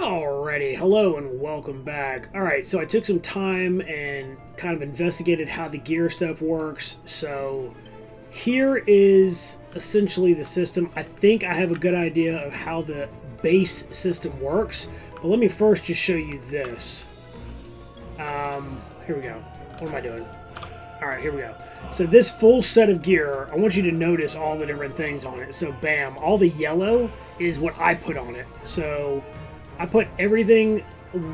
Alrighty, hello and welcome back. Alright, so I took some time and kind of investigated how the gear stuff works. So here is essentially the system. I think I have a good idea of how the base system works, but let me first just show you this. Here we go. What am I doing? Alright, here we go. So this full set of gear, I want you to notice all the different things on it. So bam, all the yellow is what I put on it. So I put everything,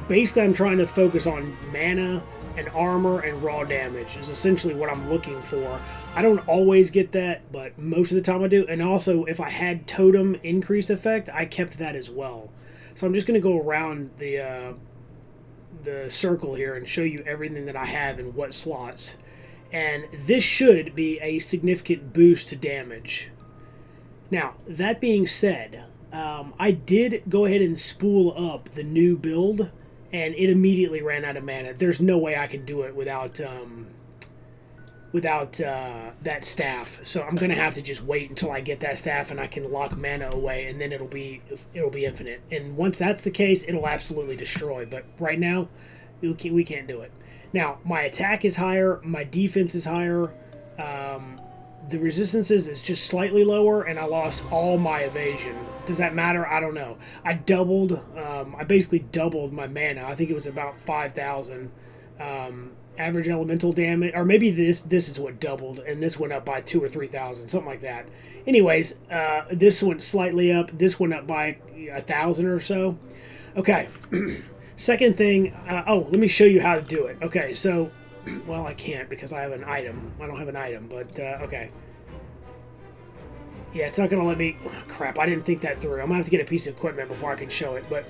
basically I'm trying to focus on mana and armor and raw damage is essentially what I'm looking for. I don't always get that, but most of the time I do. And also if I had totem increase effect, I kept that as well. So I'm just going to go around the circle here and show you everything that I have in what slots. And this should be a significant boost to damage. Now, that being said, I did go ahead and spool up the new build, and it immediately ran out of mana. There's no way I can do it without that staff. So I'm gonna have to just wait until I get that staff and I can lock mana away, and then it'll be infinite. And once that's the case, it'll absolutely destroy. But right now, we can't do it. Now my attack is higher, my defense is higher. The resistances is just slightly lower, and I lost all my evasion. Does that matter? I don't know. I basically doubled my mana. I think it was about 5,000 average elemental damage, or maybe this is what doubled, and this went up by 2,000 or 3,000, something like that. Anyways, this went slightly up. This went up by 1,000 or so. Okay. Second thing. Let me show you how to do it. Okay, so. Well, I can't because I have an item. I don't have an item, but okay. Yeah, it's not going to let me... Oh, crap, I didn't think that through. I'm going to have to get a piece of equipment before I can show it, but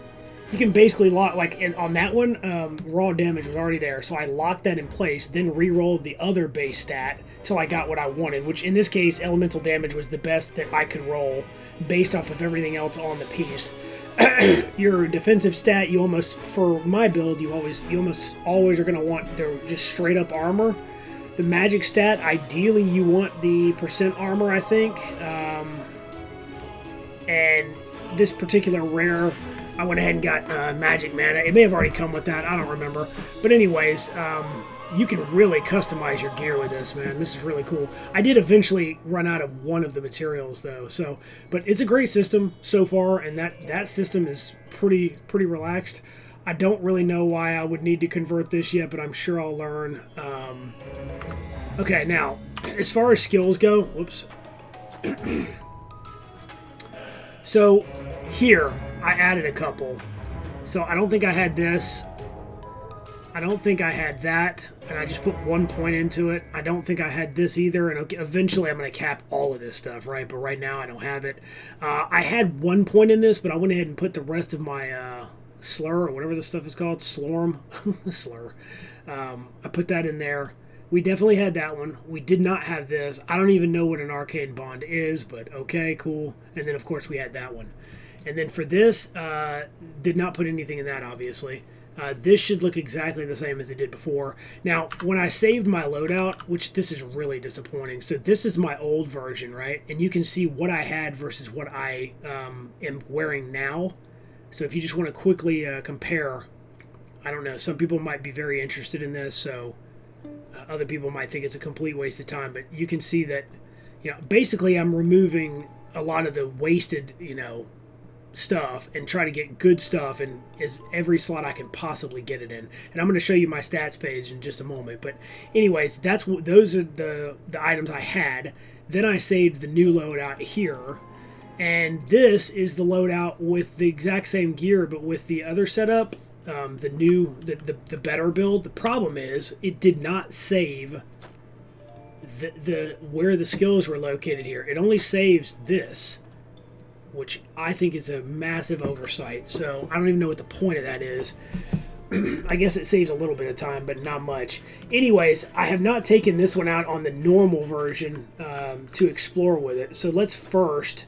you can basically lock... on that one, raw damage was already there, so I locked that in place, then re-rolled the other base stat till I got what I wanted, which in this case, elemental damage was the best that I could roll based off of everything else on the piece. Your defensive stat, for my build, you almost always are going to want just straight up armor. The magic stat, ideally you want the percent armor, I think. And this particular rare, I went ahead and got magic mana. It may have already come with that, I don't remember. But anyways, you can really customize your gear with this, man. This is really cool. I did eventually run out of one of the materials, though. But it's a great system so far, and that system is pretty relaxed. I don't really know why I would need to convert this yet, but I'm sure I'll learn. Okay, now, as far as skills go, whoops. So, here, I added a couple. So, I don't think I had this. I don't think I had that, and I just put 1 point into it. I don't think I had this either, and eventually I'm going to cap all of this stuff, right? But right now I don't have it. I had 1 point in this, but I went ahead and put the rest of my slur, or whatever this stuff is called, slurm, slur. I put that in there. We definitely had that one. We did not have this. I don't even know what an arcane bond is, but okay, cool. And then, of course, we had that one. And then for this, did not put anything in that, obviously. This should look exactly the same as it did before. Now, when I saved my loadout, which this is really disappointing. So this is my old version, right? And you can see what I had versus what I am wearing now. So if you just want to quickly compare, I don't know, some people might be very interested in this, so other people might think it's a complete waste of time. But you can see that, basically I'm removing a lot of the wasted, stuff and try to get good stuff in every slot I can possibly get it in. And I'm going to show you my stats page in just a moment. But anyways, those are the items I had. Then I saved the new loadout here. And this is the loadout with the exact same gear, but with the other setup, the better build. The problem is it did not save where the skills were located here. It only saves this, which I think is a massive oversight. So I don't even know what the point of that is. I guess it saves a little bit of time, but not much. Anyways, I have not taken this one out on the normal version to explore with it. So let's first,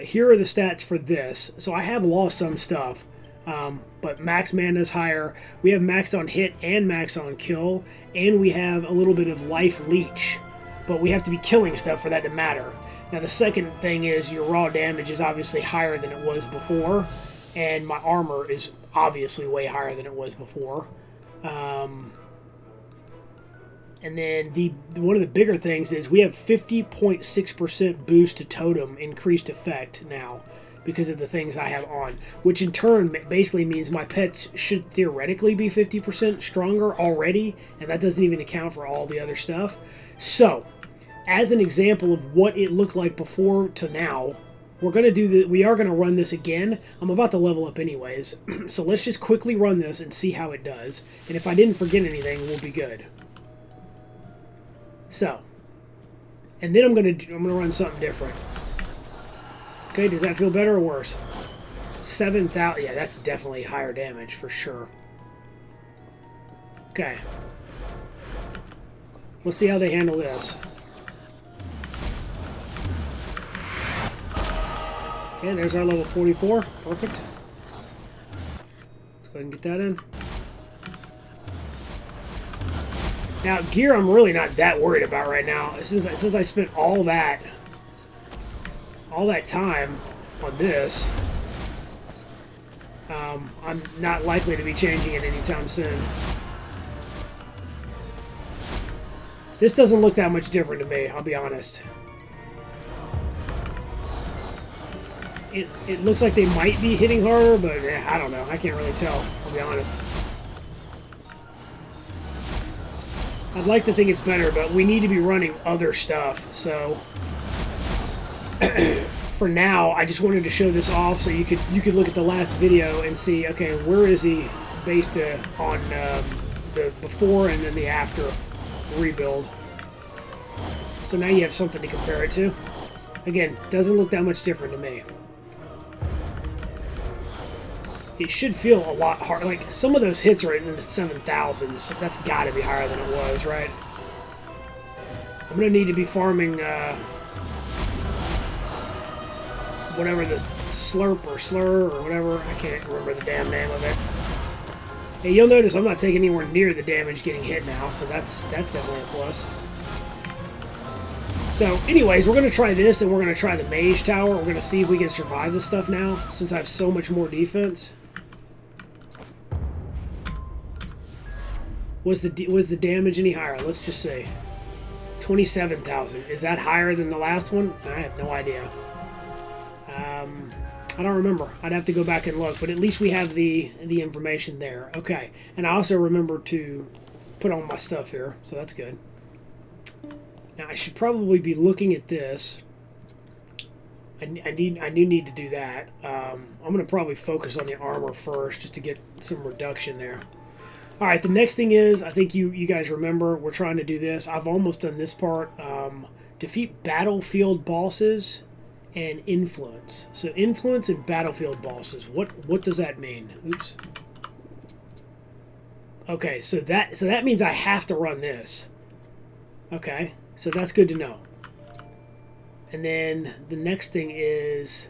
here are the stats for this. So I have lost some stuff, but max mana is higher. We have max on hit and max on kill, and we have a little bit of life leech. But we have to be killing stuff for that to matter. Now the second thing is your raw damage is obviously higher than it was before. and my armor is obviously way higher than it was before. And then one of the bigger things is we have 50.6% boost to totem increased effect now because of the things I have on, which in turn basically means my pets should theoretically be 50% stronger already, and that doesn't even account for all the other stuff. So, as an example of what it looked like before to now, we are going to run this again. I'm about to level up anyways, so let's just quickly run this and see how it does. And if I didn't forget anything, we'll be good. So, and then I'm gonna run something different. Okay, does that feel better or worse? 7,000. Yeah, that's definitely higher damage for sure. Okay, let's see how they handle this. Okay, there's our level 44. Perfect. Let's go ahead and get that in. Now, gear I'm really not that worried about right now. Since I spent all that time on this, I'm not likely to be changing it anytime soon. This doesn't look that much different to me, I'll be honest. It looks like they might be hitting harder, but I don't know. I can't really tell, I'll be honest. I'd like to think it's better, but we need to be running other stuff, so for now, I just wanted to show this off so you could look at the last video and see, okay, where is he based on the before and then the after rebuild. So now you have something to compare it to. Again, doesn't look that much different to me. It should feel a lot harder. Like, some of those hits are in the 7,000s. So that's got to be higher than it was, right? I'm going to need to be farming whatever the slurp or slur or whatever. I can't remember the damn name of it. Hey, you'll notice I'm not taking anywhere near the damage getting hit now, so that's definitely a plus. So, anyways, we're going to try this, and we're going to try the Mage Tower. We're going to see if we can survive this stuff now, since I have so much more defense. Was the damage any higher? Let's just say 27,000. Is that higher than the last one? I have no idea. I don't remember. I'd have to go back and look, but at least we have the information there. Okay, and I also remember to put on my stuff here, so that's good. Now I should probably be looking at this. I do need to do that. I'm going to probably focus on the armor first, just to get some reduction there. All right, the next thing is, I think you guys remember, we're trying to do this. I've almost done this part. Defeat battlefield bosses and influence. So influence and battlefield bosses. What does that mean? Oops. Okay, so that means I have to run this. Okay, so that's good to know. And then the next thing is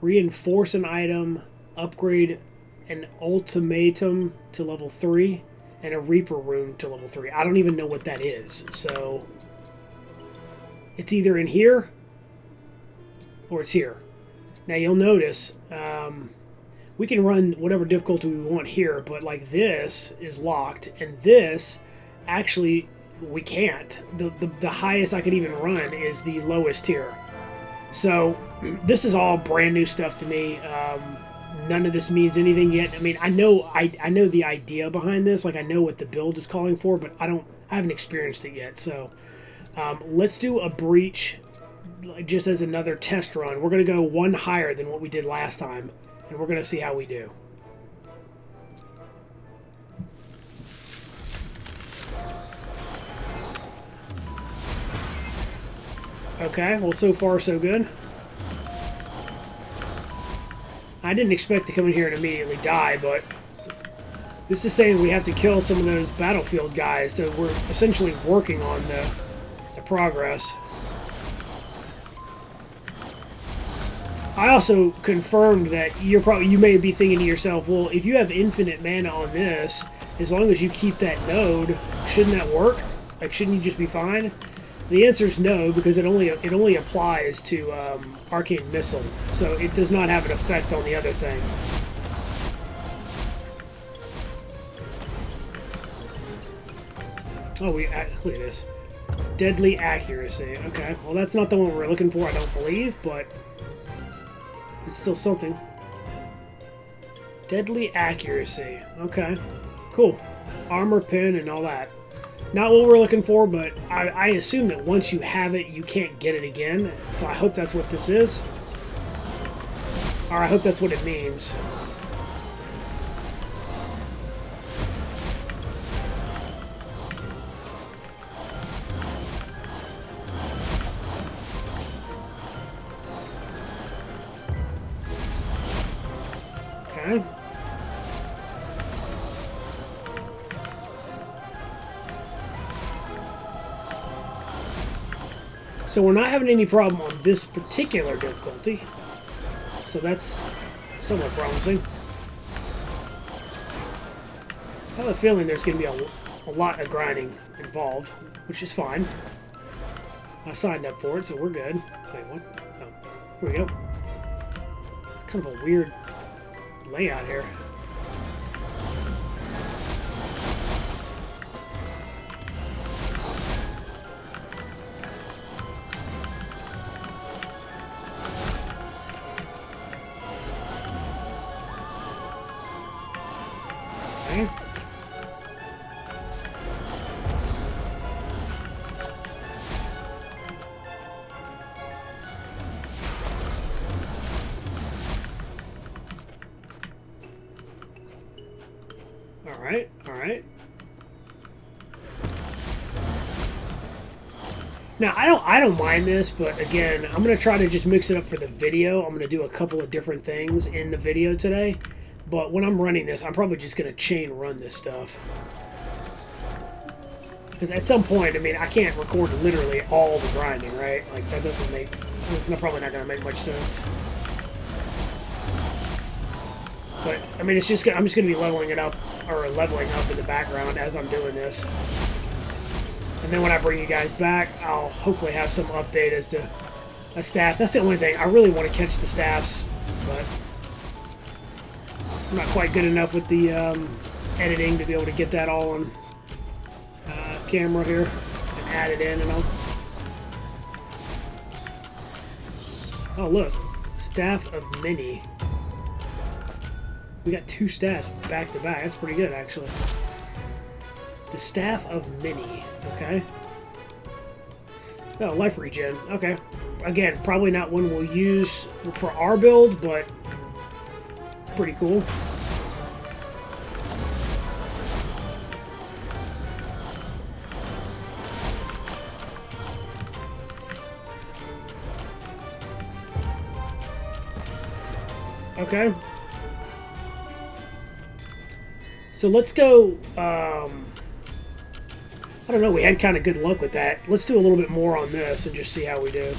reinforce an item, upgrade an ultimatum to level 3, and a Reaper rune to level 3. I don't even know what that is. So it's either in here or it's here. Now you'll notice we can run whatever difficulty we want here, but like this is locked, and this actually we can't. The highest I could even run is the lowest tier. So this is all brand new stuff to me. None of this means anything yet. I mean, I know the idea behind this. Like, I know what the build is calling for, but I haven't experienced it yet. So let's do a breach just as another test run. We're going to go one higher than what we did last time, and we're going to see how we do. Okay, well, so far so good. I didn't expect to come in here and immediately die, but this is saying we have to kill some of those battlefield guys, so we're essentially working on the progress. I also confirmed that you may be thinking to yourself, well, if you have infinite mana on this, as long as you keep that node, shouldn't that work? Like, shouldn't you just be fine? The answer is no, because it only applies to Arcane Missile, so it does not have an effect on the other thing. Oh, look at this. Deadly Accuracy. Okay, well that's not the one we're looking for, I don't believe, but it's still something. Deadly Accuracy. Okay, cool. Armor Pin and all that. Not what we're looking for, but I assume that once you have it, you can't get it again. So I hope that's what this is. Or I hope that's what it means. Okay. So we're not having any problem on this particular difficulty. So that's somewhat promising. I have a feeling there's going to be a lot of grinding involved, which is fine. I signed up for it, so we're good. Wait, what? Oh, here we go. Kind of a weird layout here. Okay. All right. Now I don't mind this, but again, I'm gonna try to just mix it up for the video. I'm gonna do a couple of different things in the video today. But when I'm running this, I'm probably just going to chain run this stuff. Because at some point, I mean, I can't record literally all the grinding, right? Like, that doesn't make... It's probably not going to make much sense. But, I mean, it's just... I'm just going to be leveling it up, or leveling up in the background as I'm doing this. And then when I bring you guys back, I'll hopefully have some update as to a staff. That's the only thing. I really want to catch the staffs, but... I'm not quite good enough with the editing to be able to get that all on camera here and add it in and all. Oh look, Staff of Many. We got 2 staffs back to back. That's pretty good actually. The Staff of Many. Okay. Oh, life regen. Okay. Again, probably not one we'll use for our build, but pretty cool. Okay. So let's go, I don't know, we had kind of good luck with that. Let's do a little bit more on this and just see how we do.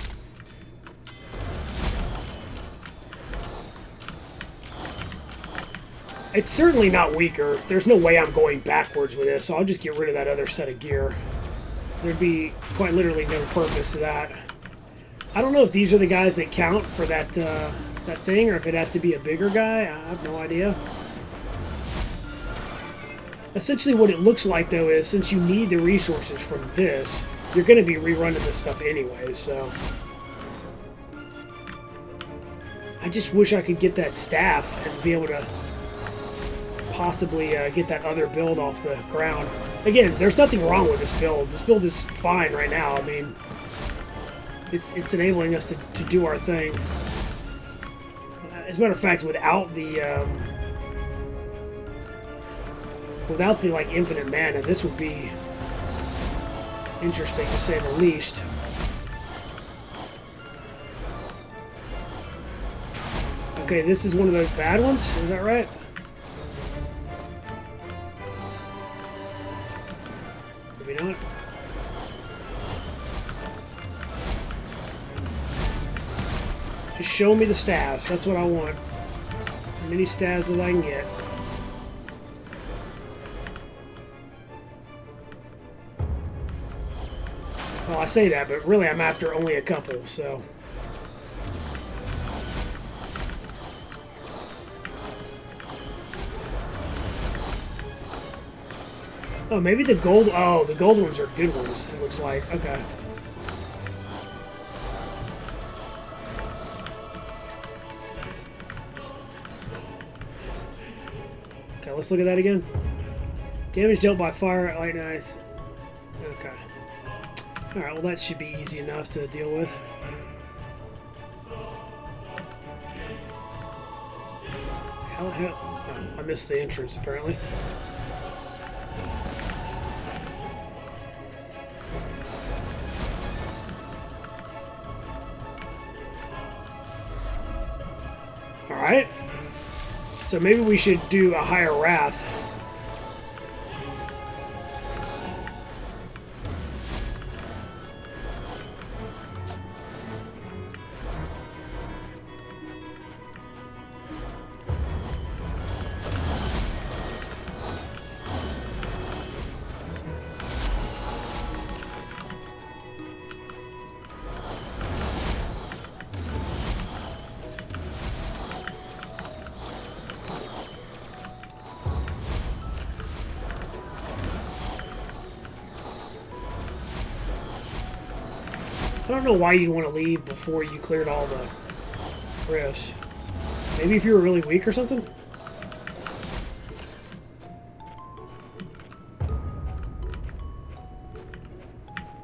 It's certainly not weaker. There's no way I'm going backwards with this, so I'll just get rid of that other set of gear. There'd be quite literally no purpose to that. I don't know if these are the guys that count for that that thing, or if it has to be a bigger guy. I have no idea. Essentially what it looks like, though, is since you need the resources from this, you're going to be rerunning this stuff anyways, so... I just wish I could get that staff and be able to possibly get that other build off the ground. Again, there's nothing wrong with this build. This build is fine right now. I mean, it's enabling us to do our thing. As a matter of fact, without the like infinite mana, this would be interesting to say the least. Okay, this is one of those bad ones. Is that right? Maybe not. Just show me the staves. That's what I want. As many staves as I can get. Oh, say that, but really I'm after only a couple, so. Oh, maybe the gold... Oh, the gold ones are good ones, it looks like. Okay. Okay, let's look at that again. Damage dealt by fire, light, nice. Okay. Alright, well that should be easy enough to deal with. Oh, I missed the entrance, apparently. Alright. So maybe we should do a higher wrath. I don't know why you'd want to leave before you cleared all the rifts. Maybe if you were really weak or something?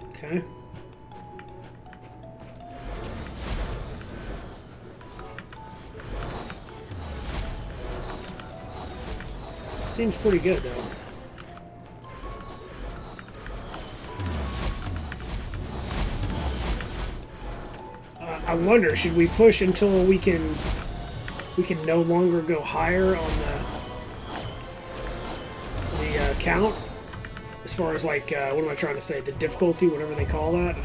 Okay. Seems pretty good, though. I wonder, should we push until we can no longer go higher on the count? As far as like, what am I trying to say? The difficulty, whatever they call that.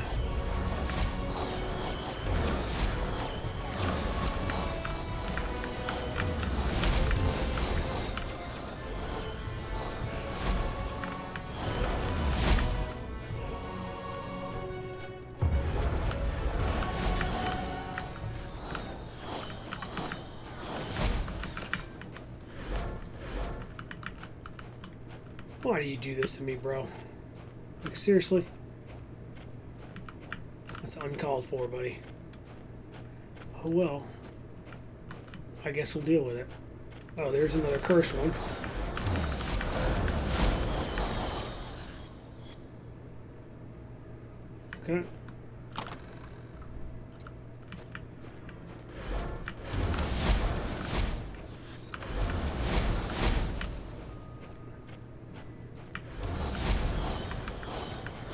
Why do you do this to me, bro? Like, seriously? That's uncalled for, buddy. Oh, well. I guess we'll deal with it. Oh, there's another cursed one. Okay.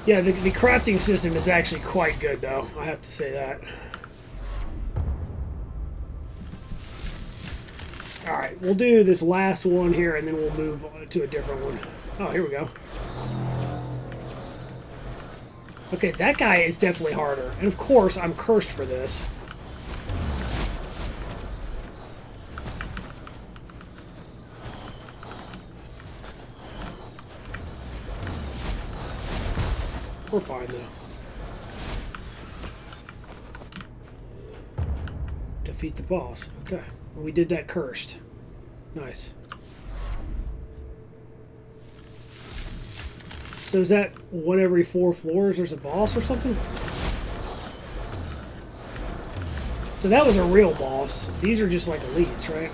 Yeah, the crafting system is actually quite good, though. I have to say that. Alright, we'll do this last one here, and then we'll move on to a different one. Oh, here we go. Okay, that guy is definitely harder. And of course, I'm cursed for this. We're fine, though. Defeat the boss. Okay. Well, we did that cursed. Nice. So is that one every 4 floors there's a boss or something? So that was a real boss. These are just like elites, right?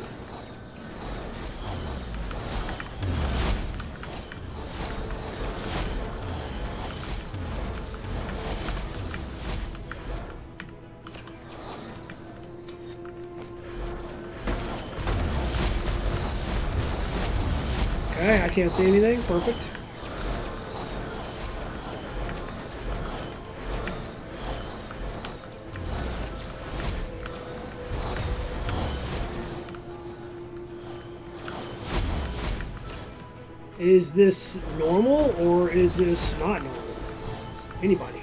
Okay, I can't see anything. Perfect. Is this normal or is this not normal? Anybody?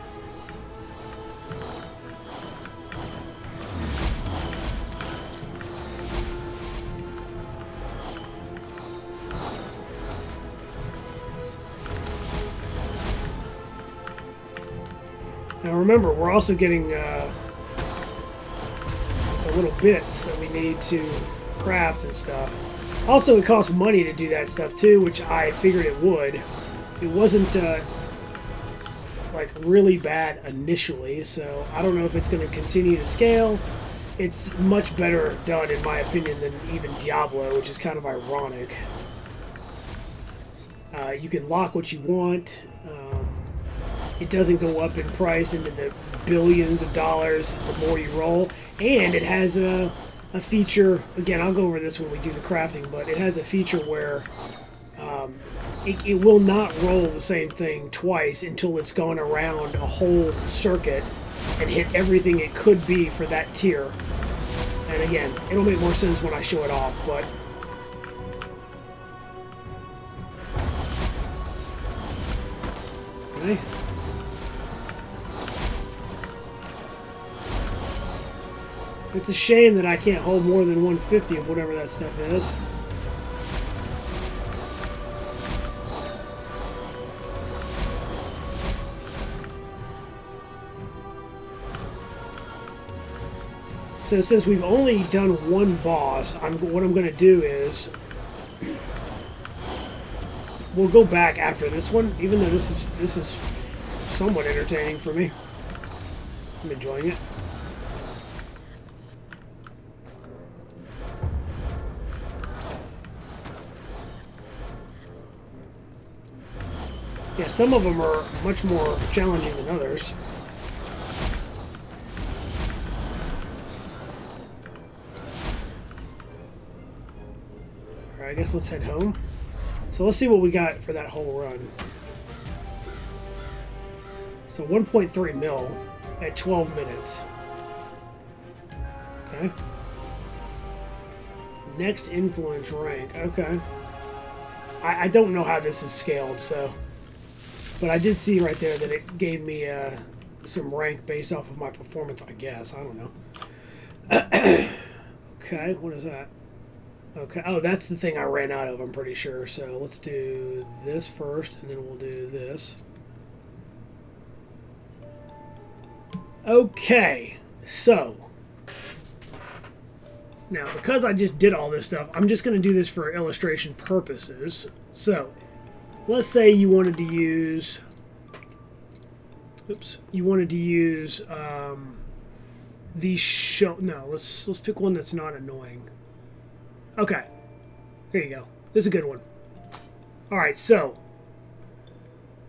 Now remember, we're also getting the little bits that we need to craft and stuff. Also, it costs money to do that stuff too, which I figured it would. It wasn't like really bad initially, so I don't know if it's going to continue to scale. It's much better done, in my opinion, than even Diablo, which is kind of ironic. You can lock what you want. It doesn't go up in price into the billions of dollars the more you roll. And it has a feature, again, I'll go over this when we do the crafting, but it has a feature where it will not roll the same thing twice until it's gone around a whole circuit and hit everything it could be for that tier. And again, it'll make more sense when I show it off, but okay. It's a shame that I can't hold more than 150 of whatever that stuff is. So since we've only done one boss, what I'm going to do is we'll go back after this one, even though this is somewhat entertaining for me. I'm enjoying it. Yeah, some of them are much more challenging than others. Alright, I guess let's head home. So let's see what we got for that whole run. So 1.3 mil at 12 minutes. Okay. Next influence rank. Okay. I don't know how this is scaled, so... But I did see right there that it gave me some rank based off of my performance, I guess. I don't know. Okay, what is that? Okay, oh, that's the thing I ran out of, I'm pretty sure. So let's do this first, and then we'll do this. Okay, so... Now, because I just did all this stuff, I'm just going to do this for illustration purposes. So... Let's say you wanted to use, let's pick one that's not annoying. Okay, here you go. This is a good one. All right, so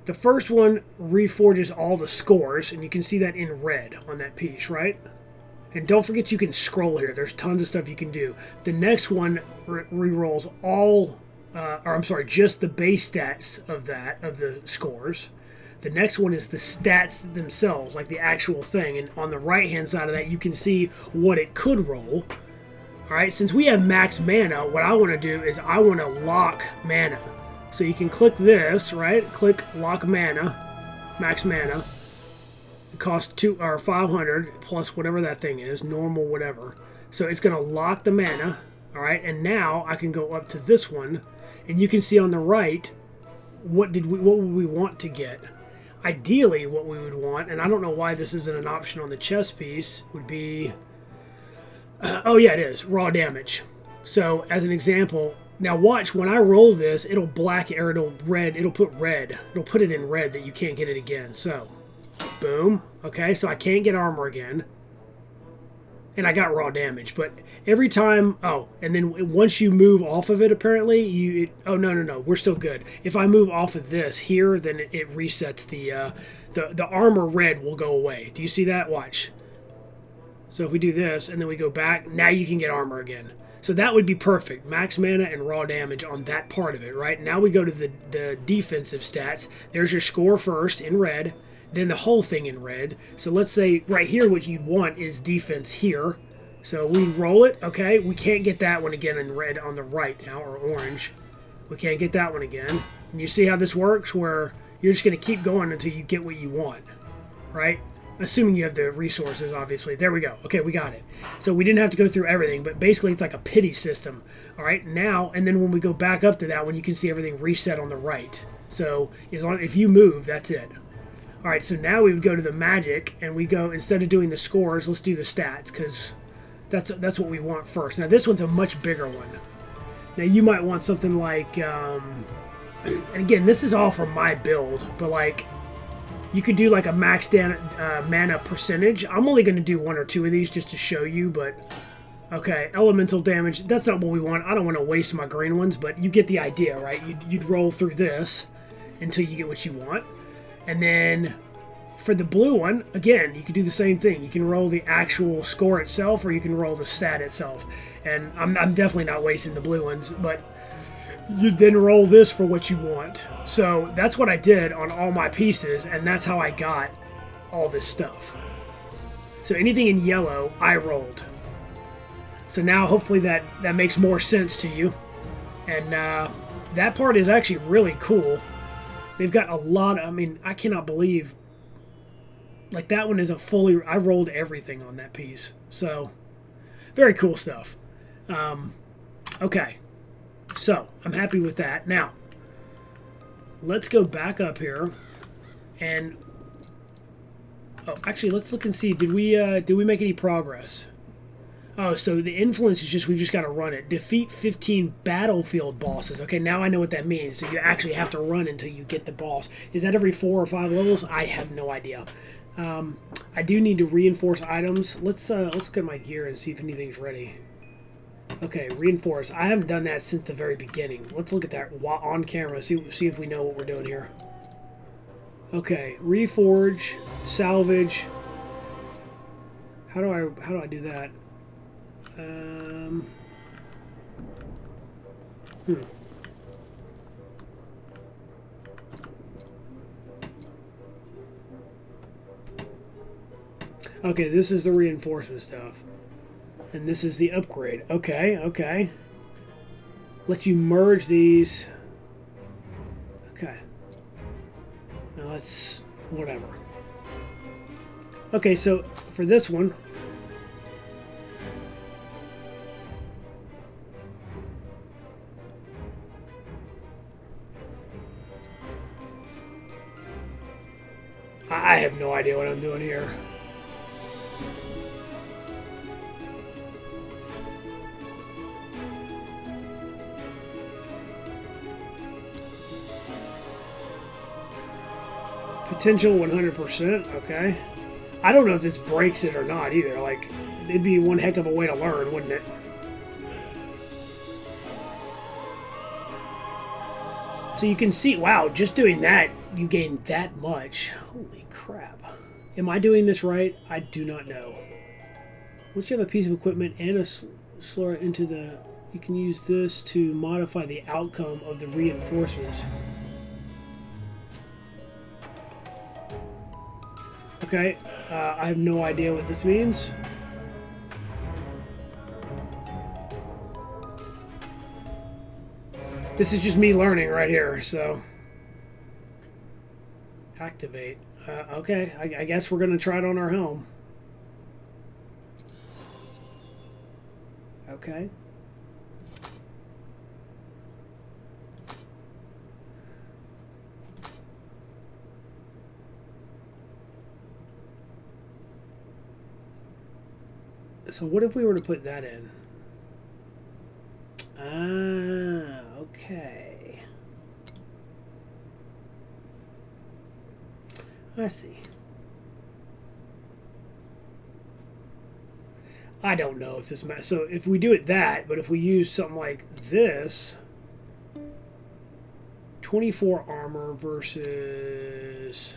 the first one reforges all the scores, and you can see that in red on that piece, right? And don't forget you can scroll here. There's tons of stuff you can do. The next one re-rolls all. Just the base stats of the scores. The next one is the stats themselves, like the actual thing. And on the right-hand side of that, you can see what it could roll. All right, since we have max mana, what I want to do is I want to lock mana. So you can click this, right? Click lock mana, max mana. It costs 500 plus whatever that thing is, normal whatever. So it's going to lock the mana. All right, and now I can go up to this one. And you can see on the right, what would we want to get? Ideally, what we would want, and I don't know why this isn't an option on the chess piece, would be, oh yeah, it is, raw damage. So, as an example, now watch, when I roll this, it'll black, or it'll put red. It'll put it in red that you can't get it again. So, boom. Okay, so I can't get armor again. And I got raw damage, but every time, and then once you move off of it, apparently, no, we're still good. If I move off of this here, then it resets the armor red will go away. Do you see that? Watch. So if we do this, and then we go back, now you can get armor again. So that would be perfect. Max mana and raw damage on that part of it, right? Now we go to the defensive stats. There's your score first in red. Then the whole thing in red. So let's say right here what you'd want is defense here. So we roll it, okay? We can't get that one again in red on the right now, or orange. We can't get that one again. And you see how this works, where you're just going to keep going until you get what you want, right? Assuming you have the resources, obviously. There we go. Okay, we got it. So we didn't have to go through everything, but basically it's like a pity system. All right, now, and then when we go back up to that one, you can see everything reset on the right. So if you move, that's it. All right, so now we would go to the magic, and we go, instead of doing the scores, let's do the stats, because that's what we want first. Now, this one's a much bigger one. Now, you might want something like, and again, this is all from my build, but like, you could do like a max mana percentage. I'm only going to do 1 or 2 of these just to show you, but okay, elemental damage, that's not what we want. I don't want to waste my green ones, but you get the idea, right? You'd roll through this until you get what you want. And then for the blue one, again, you can do the same thing. You can roll the actual score itself, or you can roll the stat itself. And I'm definitely not wasting the blue ones, but you then roll this for what you want. So that's what I did on all my pieces, and that's how I got all this stuff. So anything in yellow, I rolled. So now hopefully that makes more sense to you. And that part is actually really cool. They've got a lot of, I mean, I cannot believe, like that one is a fully, I rolled everything on that piece. So, very cool stuff. Okay, so I'm happy with that. Now, let's go back up here and, oh, actually, let's look and see, did we make any progress? Oh, so the influence is just, we just got to run it. Defeat 15 battlefield bosses. Okay, now I know what that means. So you actually have to run until you get the boss. Is that every 4 or 5 levels? I have no idea. I do need to reinforce items. Let's look at my gear and see if anything's ready. Okay, reinforce. I haven't done that since the very beginning. Let's look at that on camera. See if we know what we're doing here. Okay, reforge, salvage. How do I do that? Okay, this is the reinforcement stuff. And this is the upgrade. Okay, okay. Let you merge these. Okay. Now let's, whatever. Okay, so for this one, I have no idea what I'm doing here. Potential 100%, okay. I don't know if this breaks it or not either. Like, it'd be one heck of a way to learn, wouldn't it? So you can see, wow, just doing that, you gain that much. Holy crap. Am I doing this right? I do not know. Once you have a piece of equipment and a slur into the... You can use this to modify the outcome of the reinforcements. Okay, I have no idea what this means. This is just me learning right here, so... Activate. Okay, I guess we're going to try it on our helm. Okay. So what if we were to put that in? Ah, okay. I see. I don't know if this matters. So if we do it that, but if we use something like this, 24 armor versus,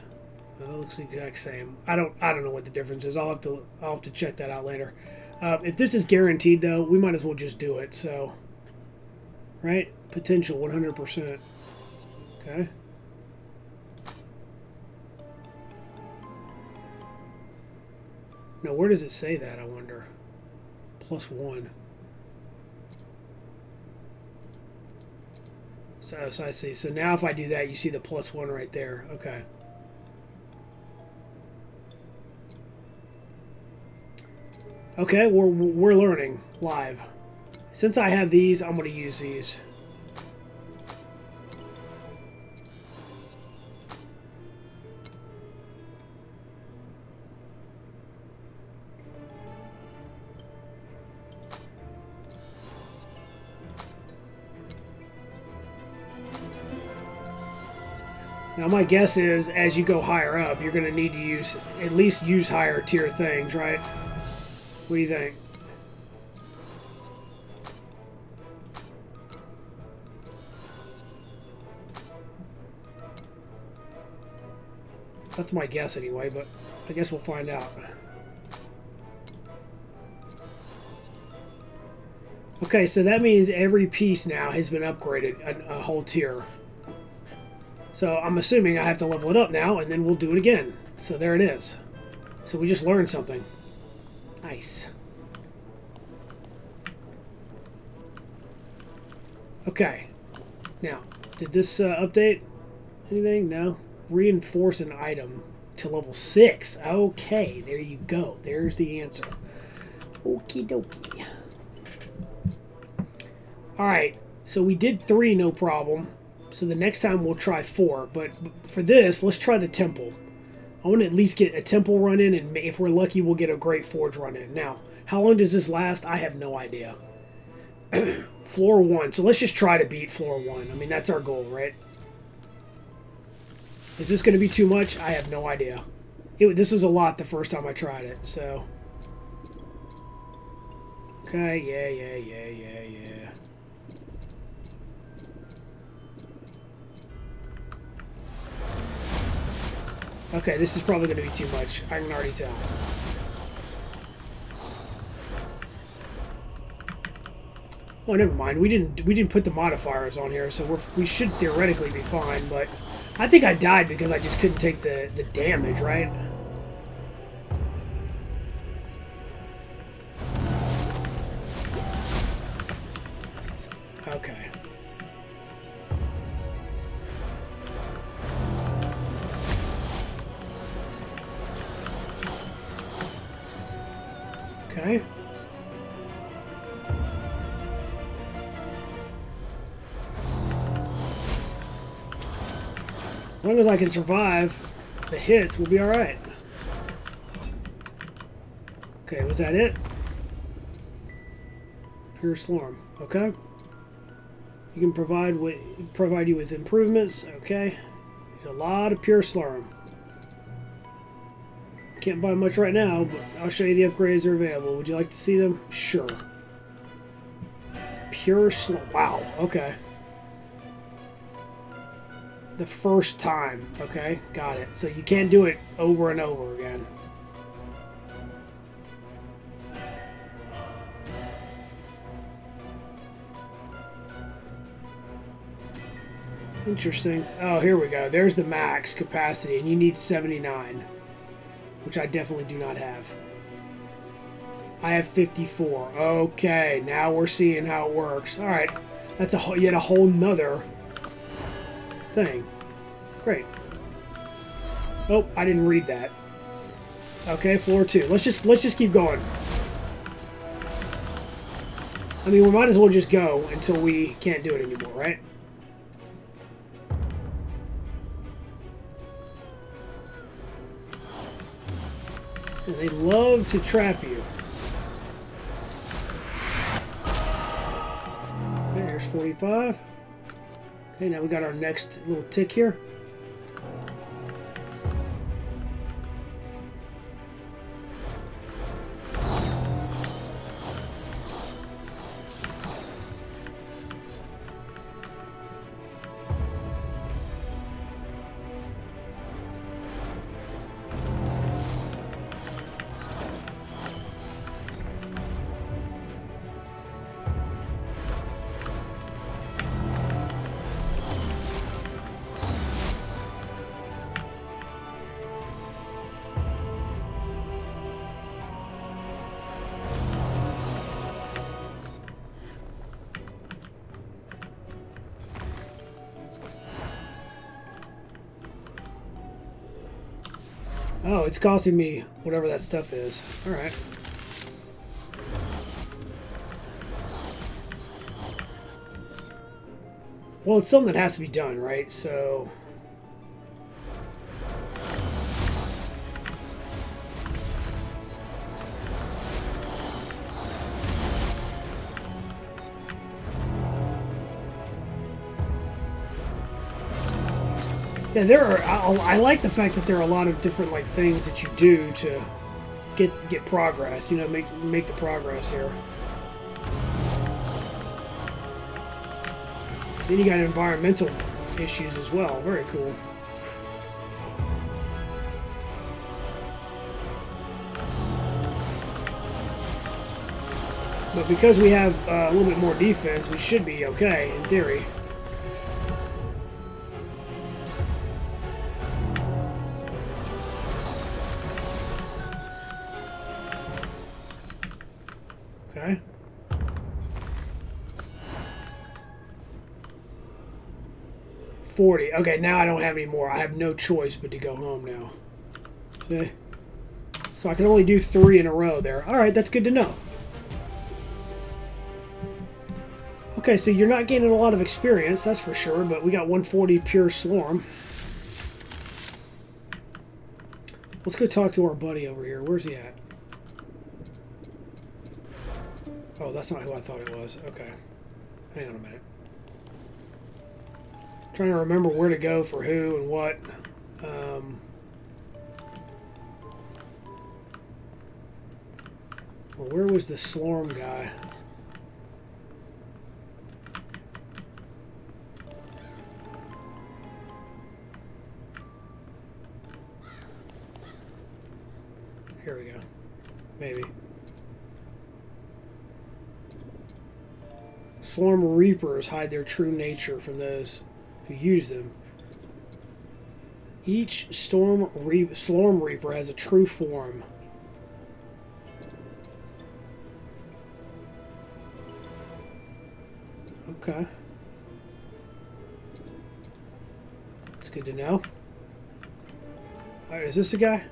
that looks the exact same. I don't know what the difference is. I'll have to check that out later. If this is guaranteed though, we might as well just do it. So, right? Potential 100%. Okay. Now, where does it say that, I wonder? +1. So I see. So now if I do that, you see the +1 right there. Okay. Okay, we're learning live. Since I have these, I'm going to use these. Now my guess is, as you go higher up, you're going to need to use, at least use higher tier things, right? What do you think? That's my guess anyway, but I guess we'll find out. Okay, so that means every piece now has been upgraded a whole tier. So I'm assuming I have to level it up now, and then we'll do it again. So there it is. So we just learned something. Nice. Okay. Now, did this update anything? No? Reinforce an item to level 6. Okay, there you go. There's the answer. Okie dokie. Alright, so we did 3, no problem. So the next time we'll try 4. But for this, let's try the temple. I want to at least get a temple run in, and if we're lucky, we'll get a great forge run in. Now, how long does this last? I have no idea. Floor 1. So let's just try to beat floor 1. I mean, that's our goal, right? Is this going to be too much? I have no idea. This was a lot the first time I tried it, so... Okay, yeah. Okay, this is probably going to be too much. I can already tell. Oh, never mind. We didn't put the modifiers on here, so we should theoretically be fine, but... I think I died because I just couldn't take the damage, right? Okay. Okay. As long as I can survive the hits, we'll be alright. Okay, was that it? Pure Slorm. Okay. You can provide you with improvements. Okay. There's a lot of Pure Slorm. Can't buy much right now, but I'll show you the upgrades that are available. Would you like to see them? Sure. Pure Slorm. Wow. Okay. The first time. Okay, got it. So you can't do it over and over again. Interesting. Oh, here we go. There's the max capacity, and you need 79, which I definitely do not have. I have 54. Okay, now we're seeing how it works. All right, that's yet a whole nother thing. Great. Oh, I didn't read that. Okay, floor 2. Let's just keep going. I mean, we might as well just go until we can't do it anymore, right? And they love to trap you. Okay, there's 45. Okay, now we got our next little tick here. Oh, it's costing me whatever that stuff is. Alright. Well, it's something that has to be done, right? So... Yeah, there are. I like the fact that there are a lot of different like things that you do to get progress. You know, make the progress here. Then you got environmental issues as well. Very cool. But because we have a little bit more defense, we should be okay in theory. Okay. $40. Okay, now I don't have any more. I have no choice but to go home now. Okay. So I can only do 3 in a row there. Alright, that's good to know. Okay, so you're not gaining a lot of experience, that's for sure, but we got 140 pure Slorm. Let's go talk to our buddy over here. Where's he at? Oh, that's not who I thought it was. Okay. Hang on a minute. Trying to remember where to go for who and what. Well, where was the Slorm guy? Here we go. Maybe. Slorm Reapers hide their true nature from those who use them. Each Slorm Reaper has a true form. Okay. That's good to know. Alright, is this the guy?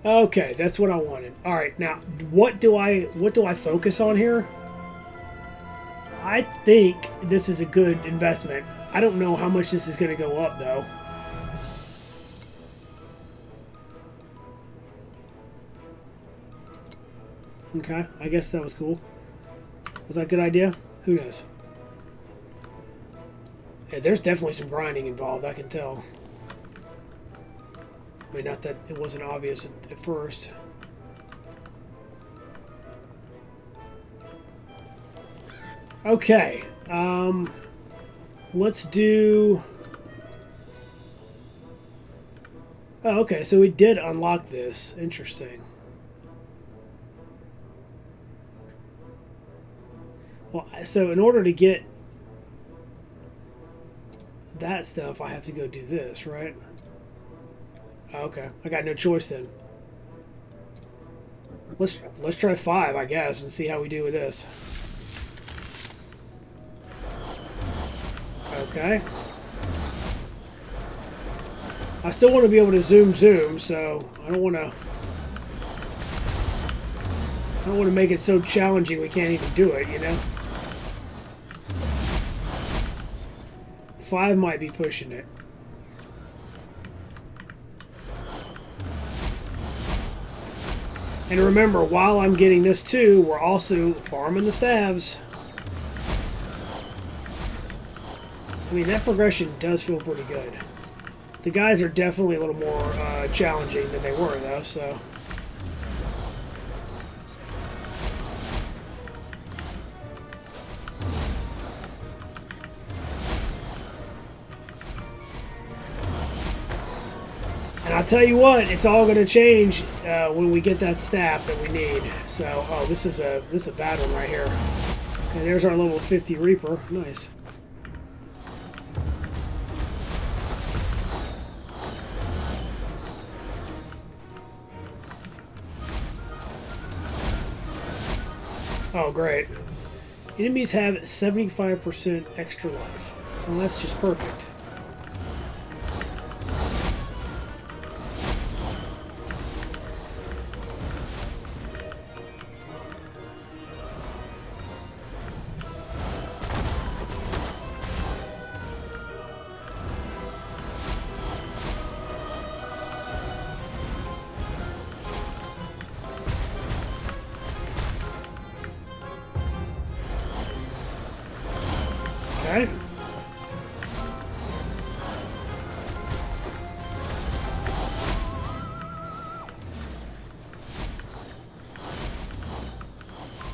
Okay, that's what I wanted. Alright, now what do I focus on here? I think this is a good investment. I don't know how much this is going to go up, though. Okay, I guess that was cool. Was that a good idea? Who knows? Yeah, there's definitely some grinding involved, I can tell. I mean, not that it wasn't obvious at first. Okay, let's do... Oh, okay, so we did unlock this. Interesting. Well, so in order to get that stuff, I have to go do this, right? Okay, I got no choice then. Let's try 5, I guess, and see how we do with this. Okay. I still want to be able to zoom, so I don't want to make it so challenging we can't even do it, you know? 5 might be pushing it. And remember, while I'm getting this too, we're also farming the staves. I mean, that progression does feel pretty good. The guys are definitely a little more challenging than they were, though, so... And I'll tell you what, it's all going to change when we get that staff that we need. So, oh, this is a bad one right here. Okay, there's our level 50 Reaper. Nice. Oh, great. Enemies have 75% extra life. Well, that's just perfect. Okay.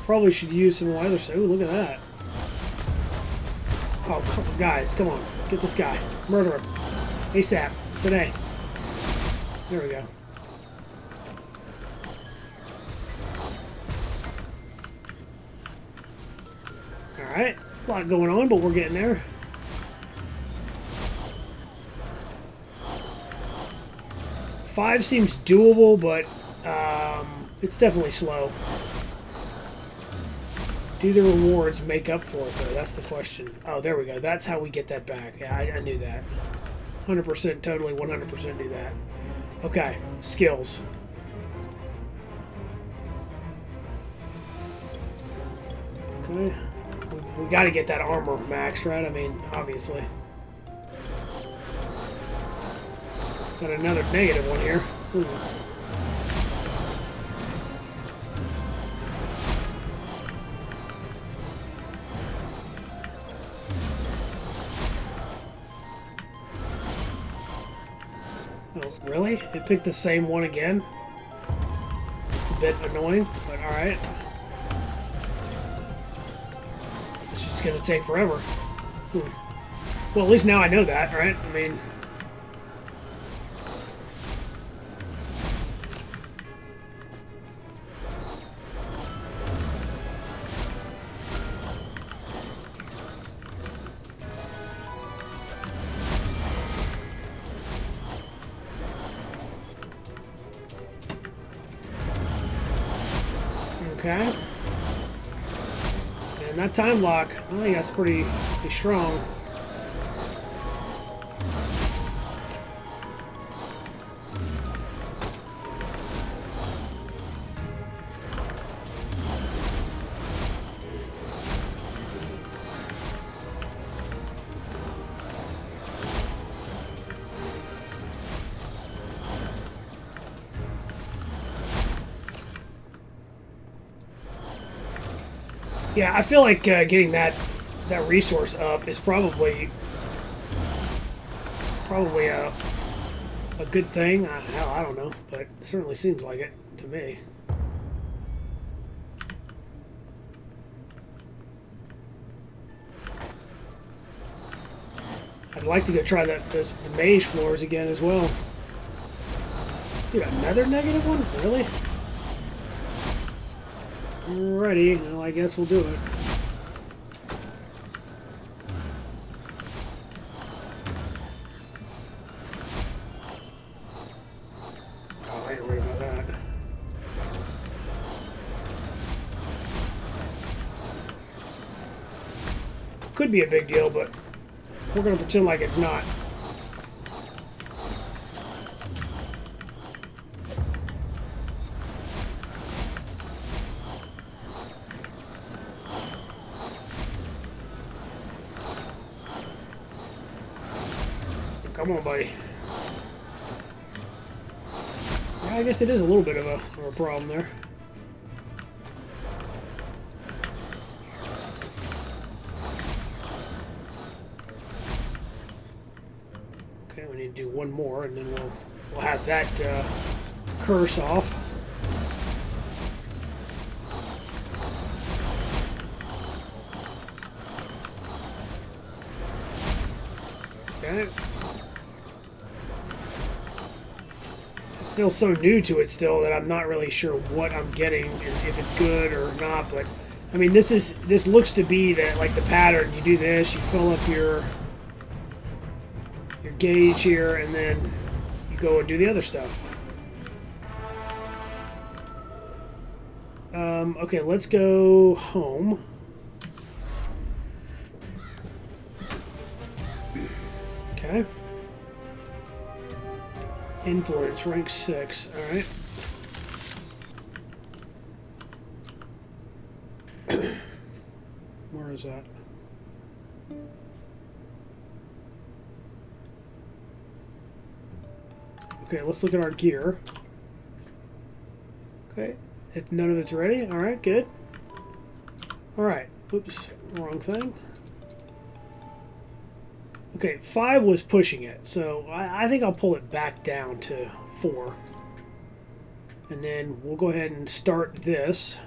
Probably should use some other stuff. Ooh, look at that. Oh, guys, come on. Get this guy. Murder him. ASAP. Today. There we go. Alright. A lot going on, but we're getting there. Five seems doable, but it's definitely slow. Do the rewards make up for it, though? That's the question. Oh, there we go. That's how we get that back. Yeah, I knew that. 100%, totally 100% do that. Okay, skills. Okay. We got to get that armor maxed, right? I mean, obviously. Got another negative one here. Oh, really? It picked the same one again? It's a bit annoying, but alright. It's just gonna take forever. Well, at least now I know that, right? I mean... Okay. And that time lock, I think that's pretty strong. Yeah, I feel like getting that resource up is probably a good thing. Hell, I don't know, but it certainly seems like it to me. I'd like to go try the Mage floors again as well. Dude, another negative one? Really? Alrighty, well, I guess we'll do it. Oh, I ain't worried about that. Could be a big deal, but we're going to pretend like it's not. Come on, buddy. Yeah, I guess it is a little bit of a problem there. Okay, we need to do one more, and then we'll have that curse off. Okay. Still so new to it still that I'm not really sure what I'm getting, if it's good or not, but I mean this looks to be that like the pattern. You do this, you fill up your gauge here, and then you go and do the other stuff. Okay, let's go home. Okay. Influence, rank 6. Alright. Where is that? Okay, let's look at our gear. Okay. None of it's ready. Alright, good. Alright. Oops. Wrong thing. Okay, 5 was pushing it, so I think I'll pull it back down to 4. And then we'll go ahead and start this.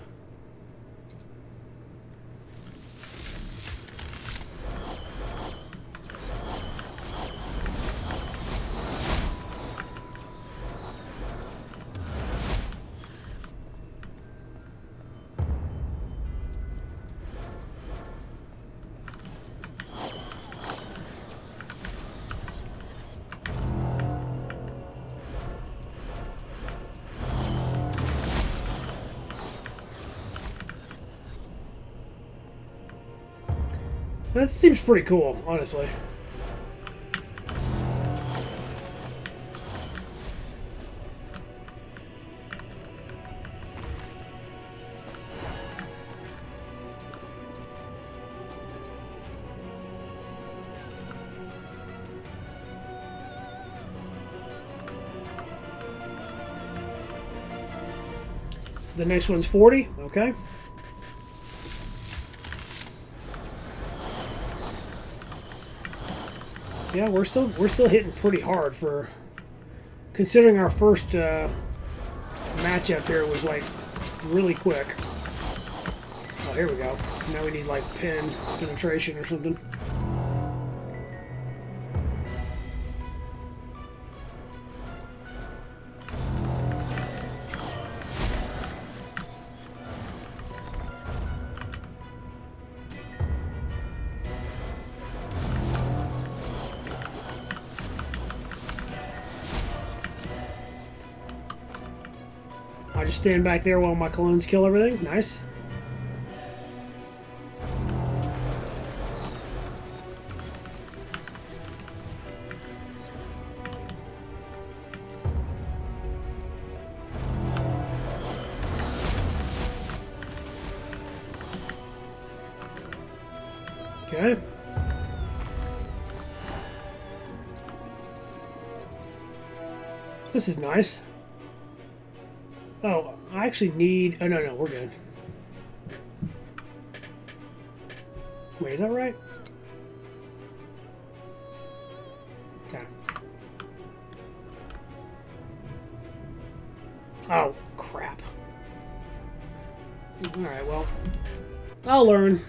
That seems pretty cool, honestly. The next one's 40, okay. Yeah, we're still hitting pretty hard for considering our first matchup here was like really quick. Oh, here we go. Now we need like penetration or something. I just stand back there while my clones kill everything. Nice. Okay. This is nice. Oh, I actually need... Oh, no, we're good. Wait, is that right? Okay. Oh, crap. Alright, well, I'll learn.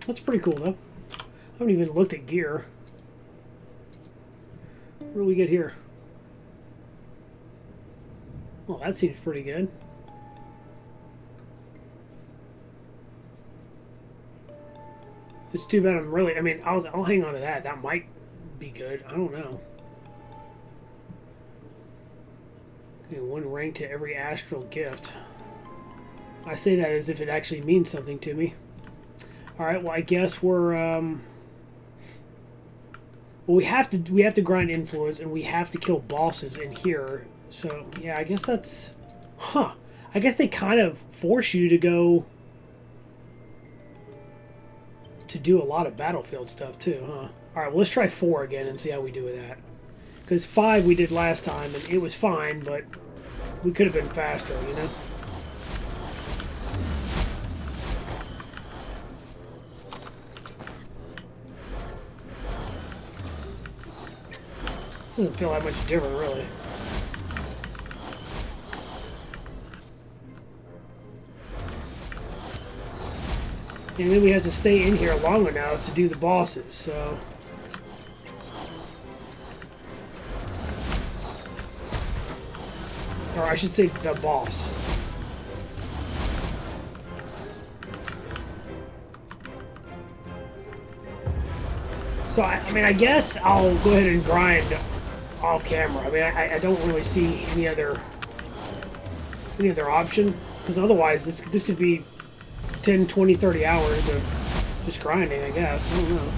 That's pretty cool, though. I haven't even looked at gear. What do we get here? Well, that seems pretty good. It's too bad I'm really... I mean, I'll hang on to that. That might be good. I don't know. Okay, 1 rank to every astral gift. I say that as if it actually means something to me. Alright, well, I guess we're... Well, we have to grind influence, and we have to kill bosses in here. So, yeah, I guess that's... Huh. I guess they kind of force you to go... to do a lot of battlefield stuff, too, huh? Alright, well, let's try 4 again and see how we do with that. Because 5 we did last time, and it was fine, but we could have been faster, you know? Doesn't feel that much different, really. And then we have to stay in here long enough to do the bosses, so... Or I should say the boss. So, I mean, I guess I'll go ahead and grind off camera. I mean, I don't really see any other option, because otherwise this could be 10, 20, 30 hours of just grinding, I guess. I don't know.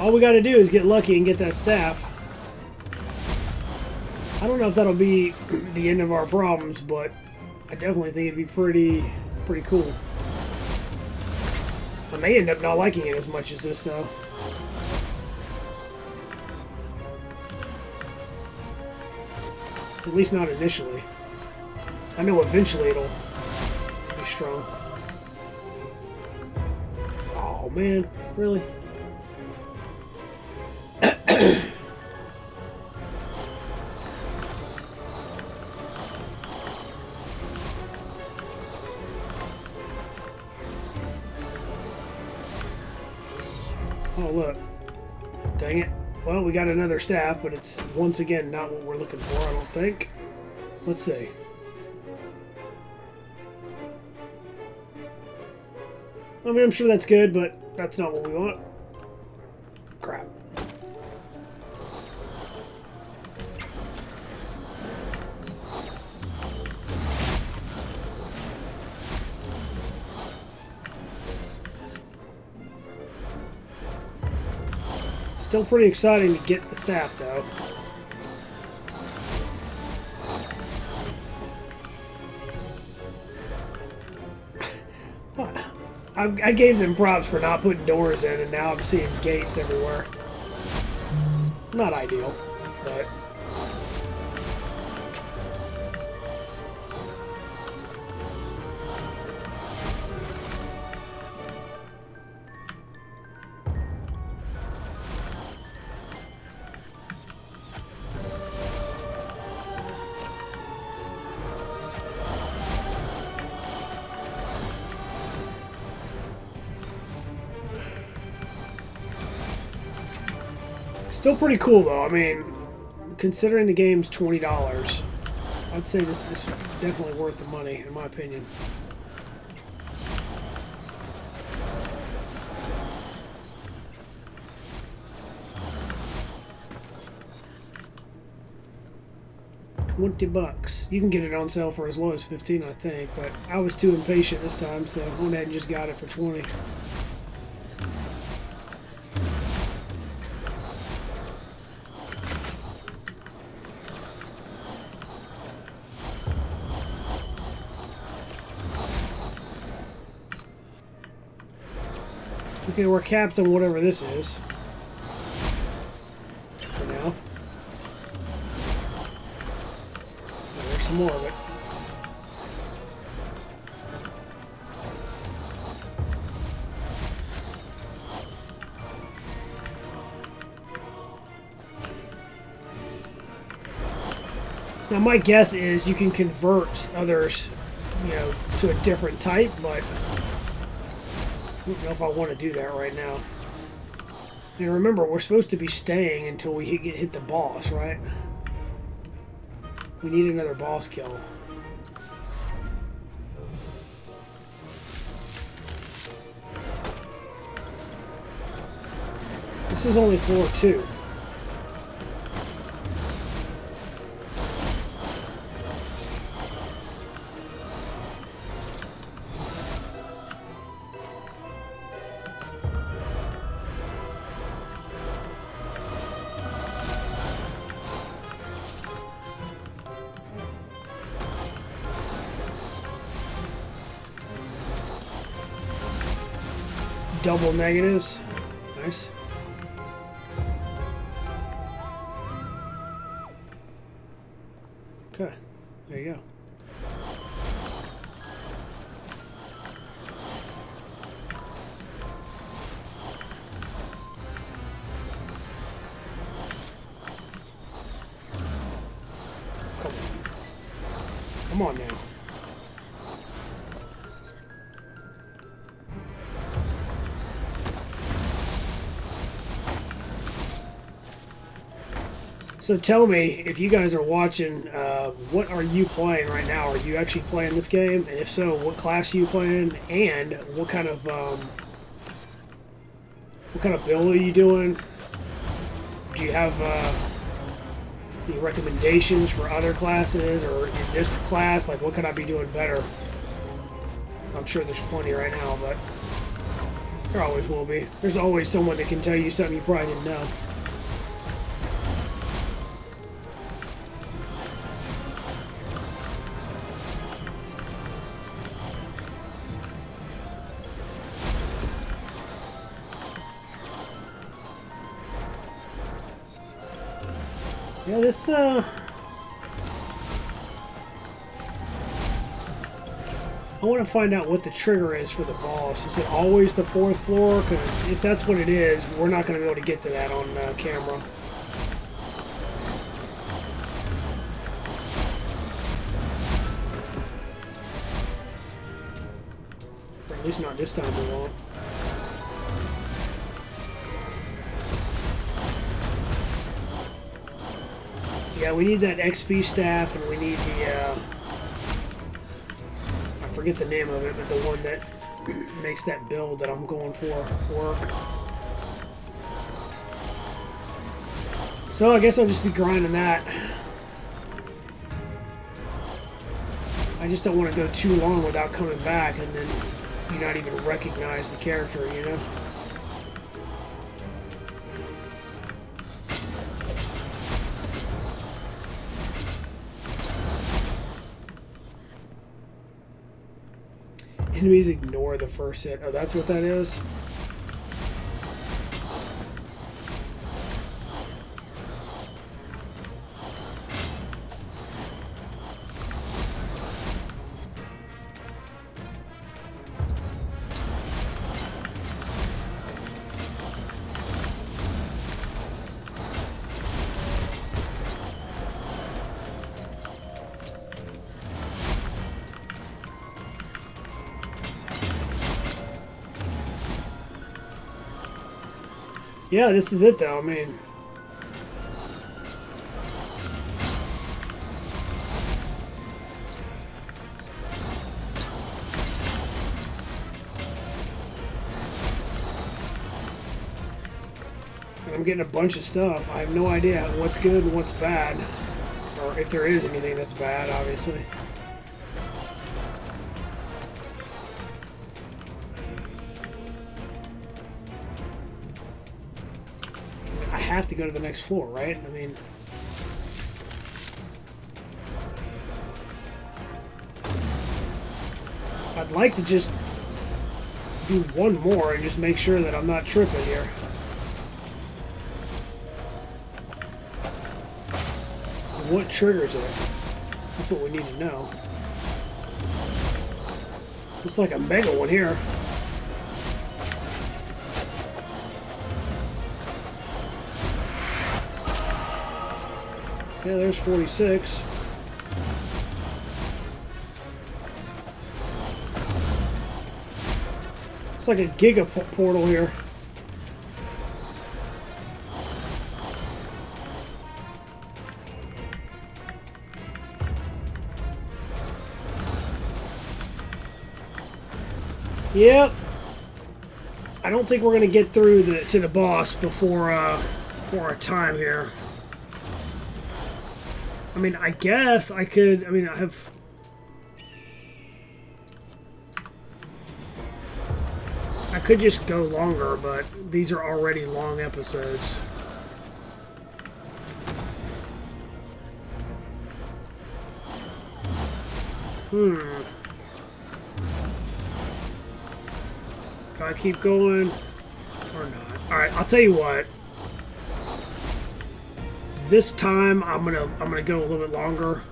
All we got to do is get lucky and get that staff. I don't know if that'll be the end of our problems, but I definitely think it'd be pretty cool. I may end up not liking it as much as this, though. At least not initially. I know eventually it'll be strong. Oh, man. Really? Oh, look. Dang it. Well, we got another staff, but it's once again not what we're looking for, I don't think. Let's see. I mean, I'm sure that's good, but that's not what we want. Crap. Still pretty exciting to get the staff, though. I gave them props for not putting doors in, and now I'm seeing gates everywhere. Not ideal, but... Still pretty cool, though. I mean, considering the game's $20, I'd say this is definitely worth the money, in my opinion. $20. You can get it on sale for as low as 15, I think, but I was too impatient this time, so I went ahead and just got it for 20. Okay, we're capped on whatever this is. For now. Oh, there's some more of it. Now my guess is you can convert others, you know, to a different type, but I don't know if I want to do that right now. And remember, we're supposed to be staying until we hit the boss, right? We need another boss kill. This is only floor 2. Double negatives. Nice. Okay. There you go. Come on. Come on now. So tell me, if you guys are watching, what are you playing right now? Are you actually playing this game? And if so, what class are you playing? And what kind of build are you doing? Do you have any recommendations for other classes, or in this class, like what could I be doing better? So I'm sure there's plenty right now, but there always will be. There's always someone that can tell you something you probably didn't know. Yeah, this, I want to find out what the trigger is for the boss. Is it always the 4th floor? Because if that's what it is, we're not going to be able to get to that on camera. Or at least not this time we won't. Yeah, we need that XP staff, and we need the, I forget the name of it, but the one that makes that build that I'm going for work. So I guess I'll just be grinding that. I just don't want to go too long without coming back and then you not even recognize the character, you know? Enemies ignore the first hit. Oh, that's what that is? Yeah, this is it though. I mean, I'm getting a bunch of stuff. I have no idea what's good and what's bad, or if there is anything that's bad, obviously. I have to go to the next floor, right? I mean, I'd like to just do one more and just make sure that I'm not tripping here. What triggers it? That's what we need to know. Looks like a mega one here. Yeah, there's 46. It's like a giga portal here. Yep. I don't think we're gonna get through to the boss before our time here. I mean, I guess I could. I mean, I could just go longer, but these are already long episodes. Do I keep going or not? All right, I'll tell you what. This time I'm gonna go a little bit longer,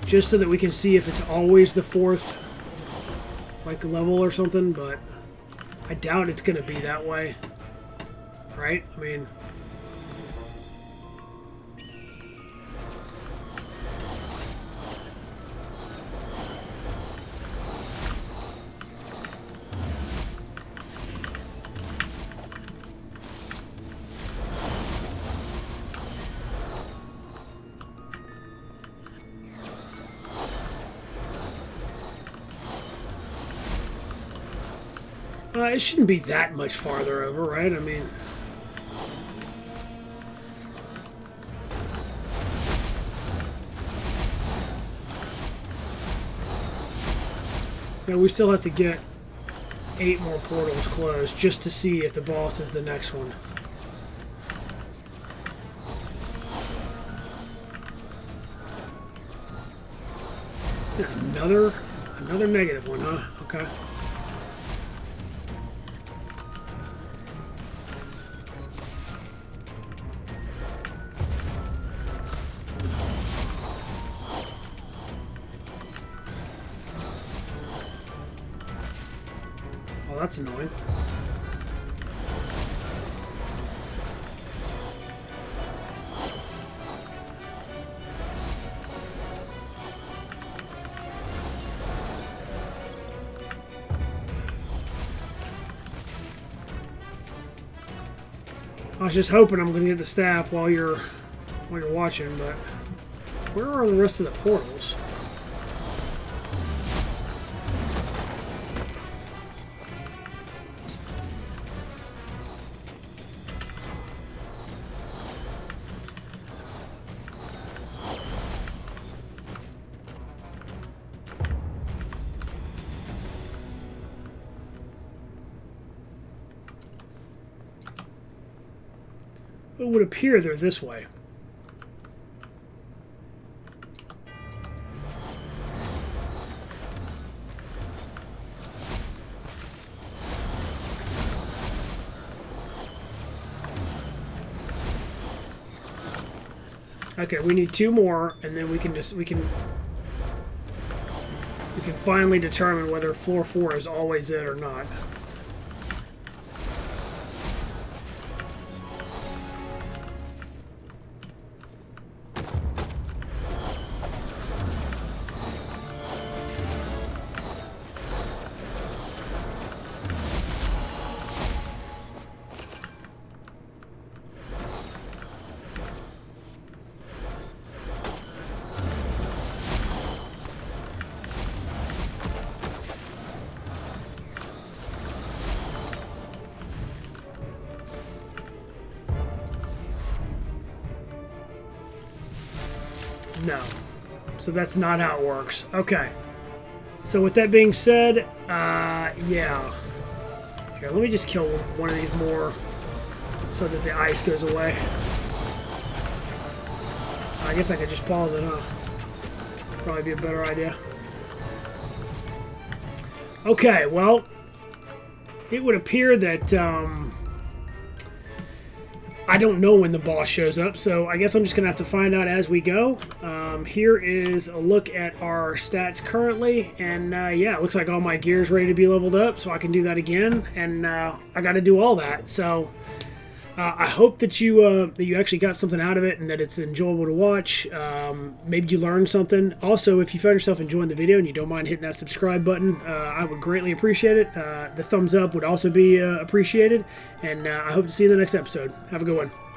just so that we can see if it's always the fourth, like, level or something. But I doubt it's gonna be that way, right? I mean, it shouldn't be that much farther over, right? I mean, yeah, we still have to get 8 more portals closed just to see if the boss is the next one. Another negative one, huh? Okay. Oh, that's annoying. I was just hoping I'm going to get the staff while you're while you're watching, but where are the rest of the portals? It would appear they're this way. Okay, we need 2 more, and then we can finally determine whether floor 4 is always it or not. No. So that's not how it works. Okay. So with that being said, yeah. Here, let me just kill one of these more so that the ice goes away. I guess I could just pause it, huh? Probably be a better idea. Okay, well, it would appear that, I don't know when the boss shows up, so I guess I'm just going to have to find out as we go. Here is a look at our stats currently, and yeah, it looks like all my gear is ready to be leveled up, so I can do that again, and I got to do all that. So I hope that you actually got something out of it and that it's enjoyable to watch. Maybe you learned something. Also, if you found yourself enjoying the video and you don't mind hitting that subscribe button, I would greatly appreciate it. The thumbs up would also be appreciated. And I hope to see you in the next episode. Have a good one.